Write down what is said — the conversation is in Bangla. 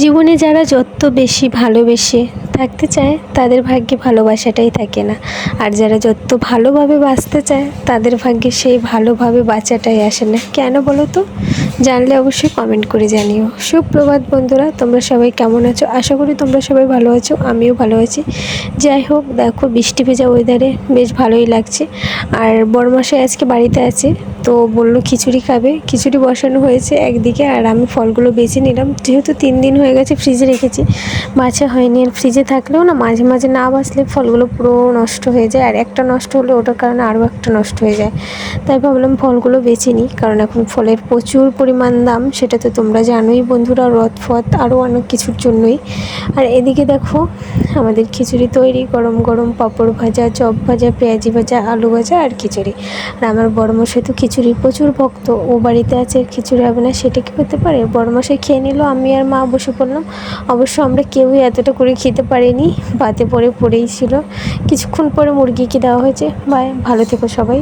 জীবনে যারা যত বেশি ভালোবেসে থাকতে চায় তাদের ভাগ্যে ভালোবাসাটাই থাকে না, আর যারা যত ভালোভাবে বাঁচতে চায় তাদের ভাগ্যে সেই ভালোভাবে বাঁচাটাই আসে না। কেন বলো তো? জানলে অবশ্যই কমেন্ট করে জানিও। সুপ্রভাত বন্ধুরা, তোমরা সবাই কেমন আছো? আশা করি তোমরা সবাই ভালো আছো, আমিও ভালো আছি। যাই হোক, দেখো বৃষ্টি ভেজা ওয়েদারে বেশ ভালোই লাগছে। আর বড়মশাই আজকে বাড়িতে আছে, তো বললো খিচুড়ি খাবে। খিচুড়ি বসানো হয়েছে একদিকে, আর আমি ফলগুলো বেছে নিলাম। যেহেতু 3 দিন হয়ে গেছে ফ্রিজে রেখেছি, বাছা হয়নি। আর ফ্রিজে থাকলেও না, মাঝে মাঝে না বাছলে ফলগুলো পুরো নষ্ট হয়ে যায়, আর একটা নষ্ট হলে ওটার কারণে আরও একটা নষ্ট হয়ে যায়। তাই ভাবলাম ফলগুলো বেছে নিই, কারণ এখন ফলের প্রচুর পরিমাণ দাম, সেটা তো তোমরা জানোই বন্ধুরা, রথ ফথ আরও অনেক কিছুর জন্যই। আর এদিকে দেখো আমাদের খিচুড়ি তৈরি, গরম গরম পাঁপড় ভাজা, চপ ভাজা, পেঁয়াজি ভাজা, আলু ভাজা আর খিচুড়ি। আর আমার বড়মশাই তো খিচুড়ির প্রচুর ভক্ত, ও বাড়িতে আছে, খিচুড়ি হবে না সেটা কি হতে পারে? বড়মশাই খেয়ে নিল, আমি আর মা বসে পড়লাম। অবশ্য আমরা কেউই এতটা করে খেতে পারিনি, ভাতে পড়েই ছিল। কিছুক্ষণ পরে মুরগিকে দেওয়া হয়েছে। বাই, ভালো থেকো সবাই।